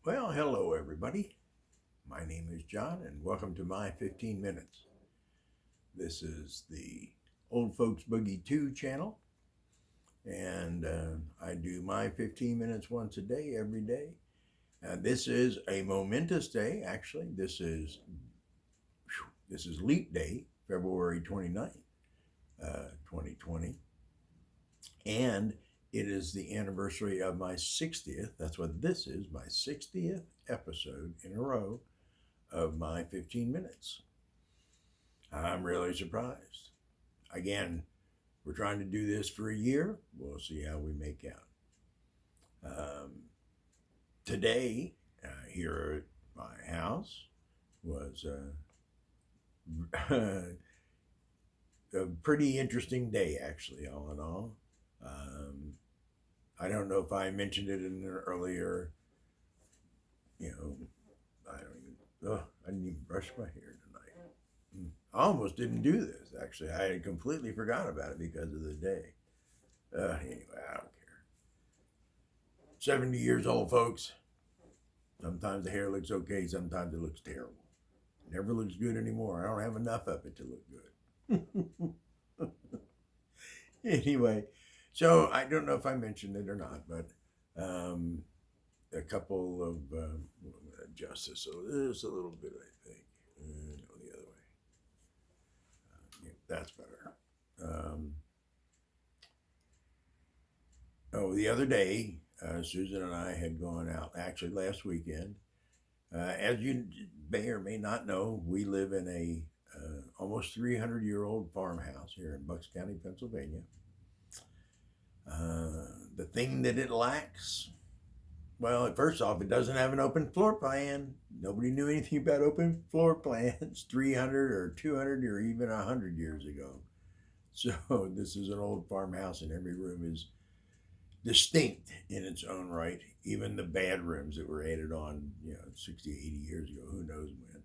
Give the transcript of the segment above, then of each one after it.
Well, hello everybody. My name is John and welcome to my 15 minutes. This is the Old Folks Boogie 2 channel and I do my 15 minutes once a day, every day. This is a momentous day, actually. This is Leap Day, February 29th, 2020. And it is the anniversary of my 60th. That's what this is, my 60th episode in a row of my 15 minutes. I'm really surprised. Again, we're trying to do this for a year. We'll see how we make out. Today, here at my house, was a pretty interesting day, actually, all in all. I don't know if I mentioned it in an earlier, I don't even, I didn't even brush my hair tonight. I almost didn't do this, actually. I had completely forgot about it because of the day. Anyway, I don't care. 70 years old, folks. Sometimes the hair looks okay, sometimes it looks terrible. It never looks good anymore. I don't have enough of it to look good. Anyway, so I don't know if I mentioned it or not, but a couple of, I'm going to adjust this just a little bit, I think. No, the other way. Yeah, that's better. The other day, Susan and I had gone out, actually last weekend. As you may or may not know, we live in a almost 300-year-old farmhouse here in Bucks County, Pennsylvania. The thing that it lacks, well, first off, it doesn't have an open floor plan. Nobody knew anything about open floor plans 300 or 200 or even 100 years ago. So this is an old farmhouse and every room is distinct in its own right. Even the bad rooms that were added on, 60, 80 years ago, who knows when.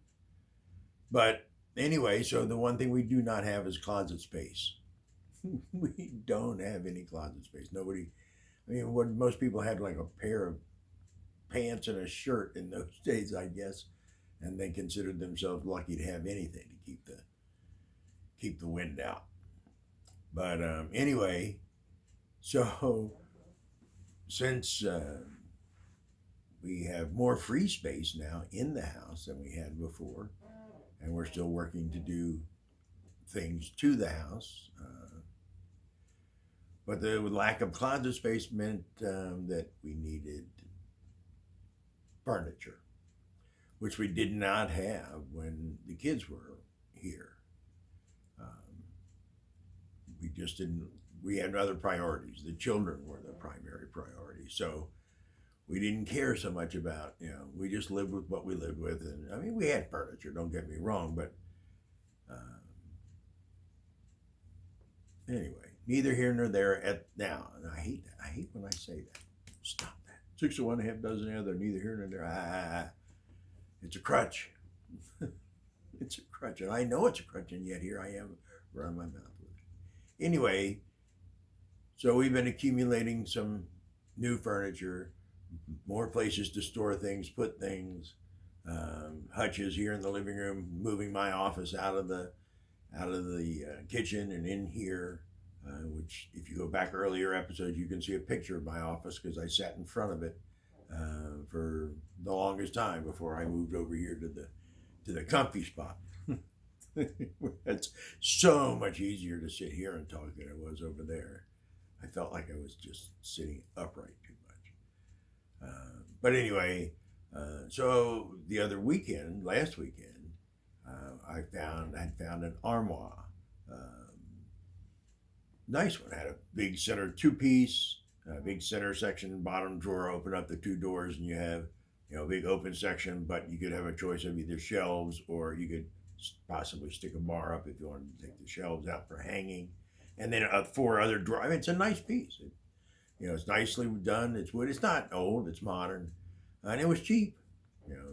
But anyway, so the one thing we do not have is closet space. We don't have any closet space. Nobody, what most people had, like a pair of pants and a shirt in those days, I guess, and they considered themselves lucky to have anything to keep the wind out. But anyway, so since we have more free space now in the house than we had before, and we're still working to do things to the house. But the lack of closet space meant that we needed furniture, which we did not have when the kids were here. We just didn't, we had other priorities. The children were the primary priority. So we didn't care so much about, we just lived with what we lived with. And we had furniture, don't get me wrong, but anyway, neither here nor there at now. And I hate that. I hate when I say that. Stop that. 6 of one, half dozen the other, neither here nor there. It's a crutch. It's a crutch. And I know it's a crutch, and yet here I am running my mouth with it. Anyway, so we've been accumulating some new furniture, more places to store things, put things, hutches here in the living room, moving my office out of the kitchen and in here, which if you go back earlier episodes, you can see a picture of my office because I sat in front of it for the longest time before I moved over here to the comfy spot. It's so much easier to sit here and talk than it was over there. I felt like I was just sitting upright too much. But anyway, so the other weekend, last weekend, I found an armoire. Nice one. Had a big center two-piece, big center section, bottom drawer, open up the two doors, and you have, a big open section, but you could have a choice of either shelves or you could possibly stick a bar up if you wanted to take the shelves out for hanging. And then 4 other drawers. It's a nice piece. It's nicely done. It's wood. It's not old. It's modern, and it was cheap.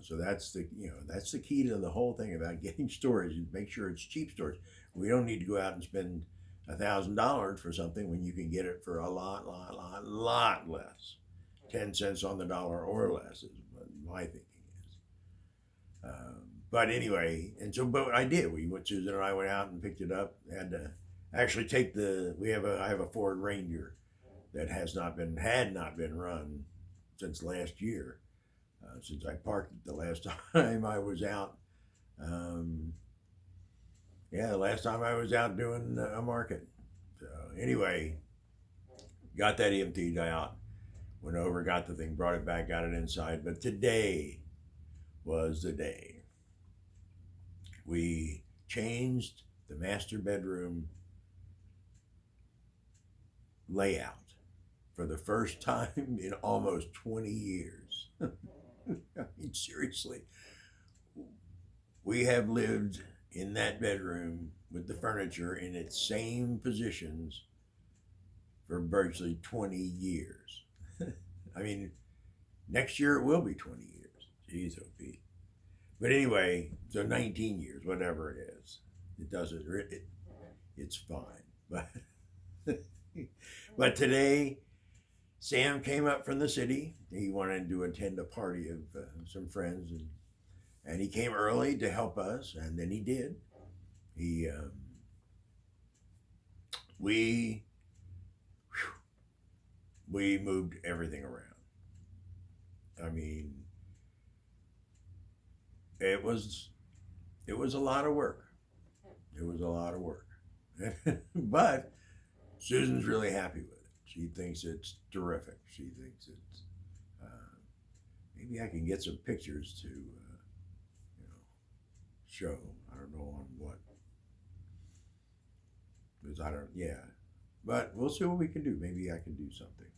So that's the key to the whole thing about getting storage. Make sure it's cheap storage. We don't need to go out and spend $1,000 for something when you can get it for a lot less. 10 cents on the dollar or less is my thinking is. But anyway, and so, but I did. Susan and I went out and picked it up. Had to actually take I have a Ford Ranger that had not been run since last year, since I parked it the last time I was out. The last time I was out doing a market. So anyway, got that emptied out, went over, got the thing, brought it back, got it inside. But today was the day. We changed the master bedroom layout for the first time in almost 20 years. I mean, seriously. We have lived in that bedroom with the furniture in its same positions for virtually 20 years. I mean, next year it will be 20 years. Jeez, oh Pete. But anyway, so 19 years, whatever it is. It's fine. But today, Sam came up from the city. He wanted to attend a party of some friends, and he came early to help us, and then he did. We moved everything around. I mean, it was a lot of work. It was a lot of work. But Susan's really happy with it. She thinks it's terrific. She thinks it's, maybe I can get some pictures to, show. I don't know on what. Because But we'll see what we can do. Maybe I can do something.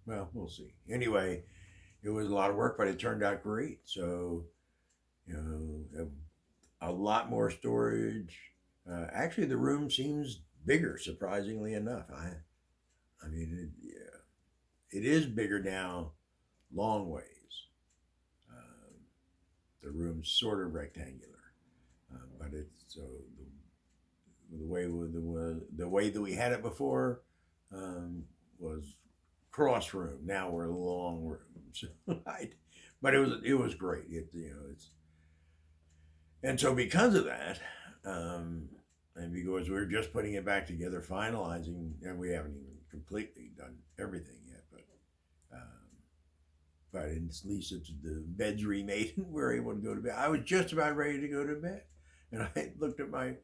Well, we'll see. Anyway, it was a lot of work, but it turned out great. So, a lot more storage. Actually, the room seems bigger, surprisingly enough. I mean, it is bigger now, long ways. The room's sort of rectangular, but it's so the way that we had it before was cross room. Now we're long rooms. But it was great. And so because of that, and because we're just putting it back together, finalizing, and we haven't even completely done everything yet, but at least it's the bed's remade and we're able to go to bed. I was just about ready to go to bed, and I looked at my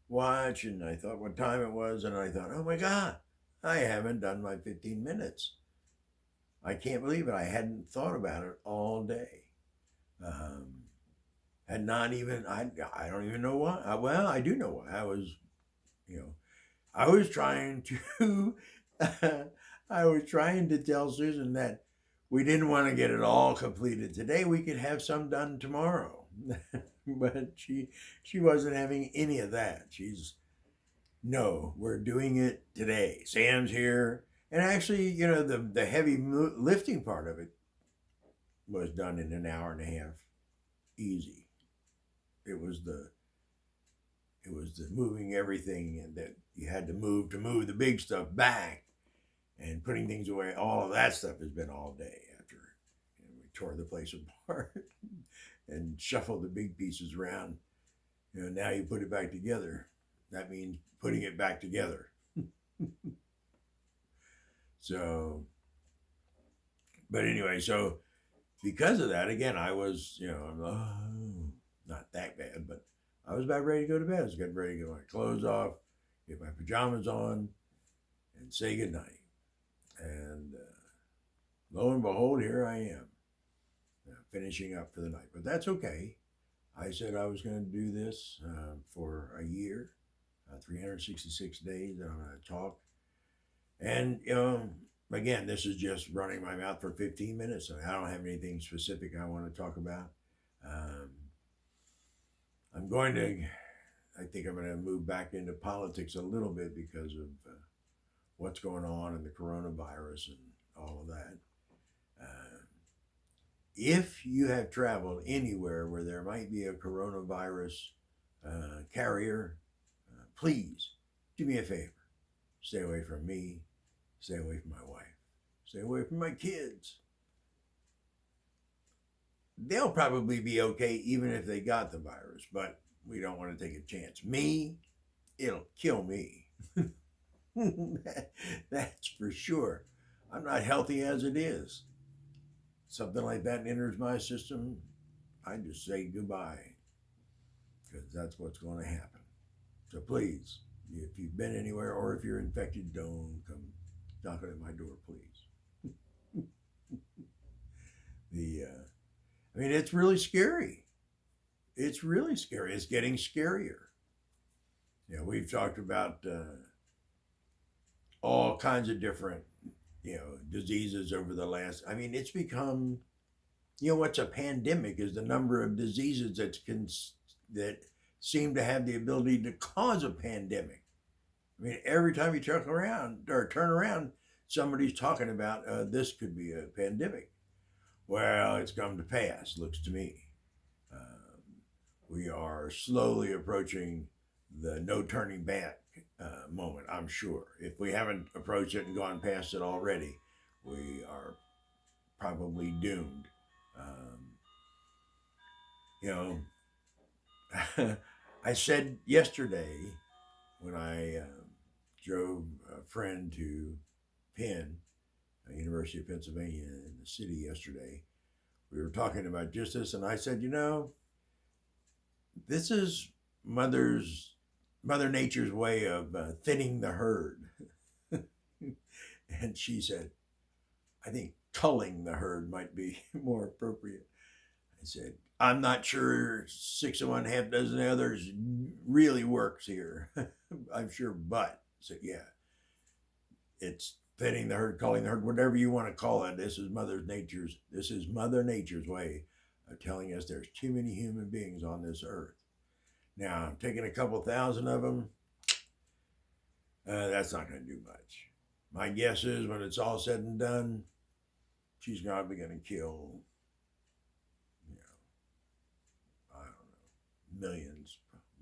watch and I thought what time it was, and I thought, oh my God, I haven't done my 15 minutes. I can't believe it. I hadn't thought about it all day. And not even, I don't even know why. Well, I do know why. I was trying to, I was trying to tell Susan that we didn't want to get it all completed today. We could have some done tomorrow. But she wasn't having any of that. No, we're doing it today. Sam's here. And actually, the heavy lifting part of it was done in an hour and a half. Easy. It was the moving everything that you had to move the big stuff back and putting things away. All of that stuff has been all day after we tore the place apart and shuffled the big pieces around. Now you put it back together. That means putting it back together. So, but anyway, so because of that, again, I was, not that bad, but I was about ready to go to bed. I was getting ready to get my clothes off, get my pajamas on, and say goodnight. And lo and behold, here I am, finishing up for the night. But that's okay. I said I was going to do this for a year, 366 days, that I'm going to talk. And, again, this is just running my mouth for 15 minutes. I don't have anything specific I want to talk about. I think I'm going to move back into politics a little bit because of what's going on in the coronavirus and all of that. If you have traveled anywhere where there might be a coronavirus carrier, please do me a favor. Stay away from me. Stay away from my wife. Stay away from my kids. They'll probably be okay even if they got the virus, but we don't want to take a chance. Me, it'll kill me. That's for sure. I'm not healthy as it is. Something like that enters my system, I just say goodbye because that's what's going to happen. So please, if you've been anywhere or if you're infected, don't come knocking at my door, please. I mean, it's really scary. It's really scary. It's getting scarier. You know, we've talked about all kinds of different, diseases over the last. I mean, it's become, what's a pandemic is the number of diseases that seem to have the ability to cause a pandemic. I mean, every time you turn around, somebody's talking about this could be a pandemic. Well, it's come to pass, looks to me. We are slowly approaching the no turning back moment, I'm sure. If we haven't approached it and gone past it already, we are probably doomed. You know, I said yesterday when I drove a friend to Penn, University of Pennsylvania in the city yesterday, we were talking about just this, and I said, this is Mother Nature's way of thinning the herd. And she said, I think culling the herd might be more appropriate. I said, I'm not sure 6 of one, half dozen others really works here. I'm sure, but so yeah, it's thinning the herd, culling the herd, whatever you want to call it. This is Mother Nature's way of telling us there's too many human beings on this earth. Now, taking a couple thousand of them, that's not going to do much. My guess is when it's all said and done, she's probably going to kill, I don't know,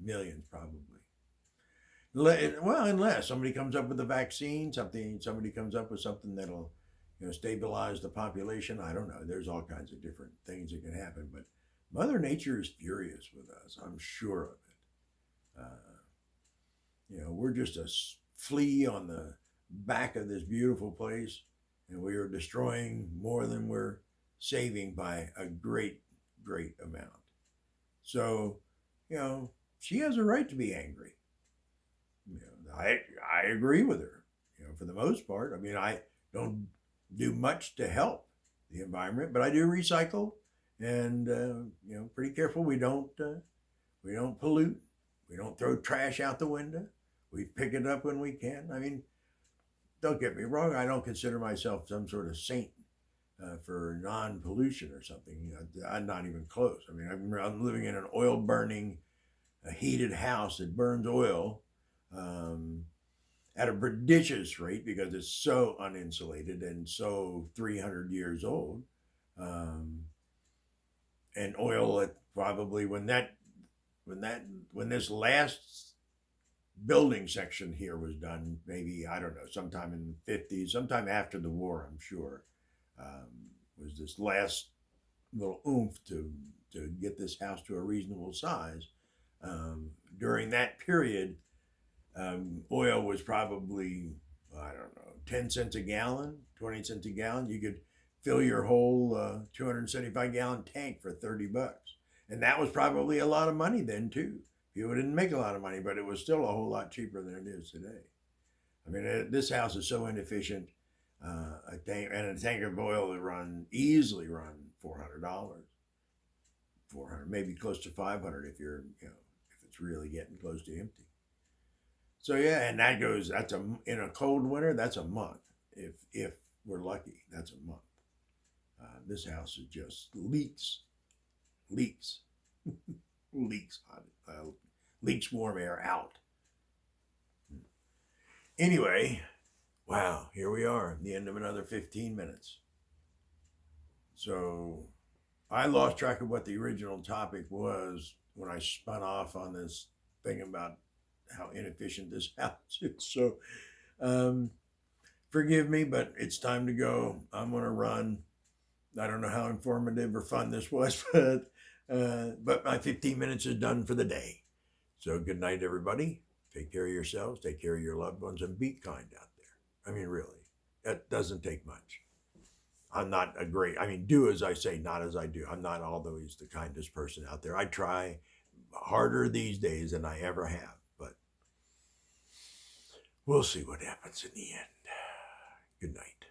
millions probably. Well, unless somebody comes up with a vaccine, somebody comes up with something that'll, stabilize the population. I don't know. There's all kinds of different things that can happen, but Mother Nature is furious with us. I'm sure of it. We're just a flea on the back of this beautiful place, and we are destroying more than we're saving by a great, great amount. So, she has a right to be angry. I agree with her, for the most part. I mean, I don't do much to help the environment, but I do recycle and, pretty careful. We don't pollute. We don't throw trash out the window. We pick it up when we can. I mean, don't get me wrong. I don't consider myself some sort of saint for non-pollution or something. I'm not even close. I mean, I'm living in an oil-burning, heated house that burns oil at a prodigious rate because it's so uninsulated and so 300 years old. And oil, at probably when this last building section here was done, maybe, I don't know, sometime in the 50s, sometime after the war, I'm sure, was this last little oomph to get this house to a reasonable size. During that period, oil was probably, I don't know, 10 cents a gallon, 20 cents a gallon. You could fill your whole 275 gallon tank for $30. And that was probably a lot of money then too. People didn't make a lot of money, but it was still a whole lot cheaper than it is today. I mean, this house is so inefficient. A tank of oil would easily run $400, maybe close to $500 if if it's really getting close to empty. So yeah, and in a cold winter, that's a month. If we're lucky, that's a month. This house is just leaks hot, leaks warm air out. Anyway, wow, here we are, the end of another 15 minutes. So I lost track of what the original topic was when I spun off on this thing about how inefficient this house is. So Forgive me, but it's time to go. I'm going to run. I don't know how informative or fun this was, but my 15 minutes is done for the day. So good night, everybody. Take care of yourselves, take care of your loved ones, and be kind out there. I mean, really, that doesn't take much. I'm not a great, I mean, do as I say, not as I do. I'm not always the kindest person out there. I try harder these days than I ever have, but we'll see what happens in the end. Good night.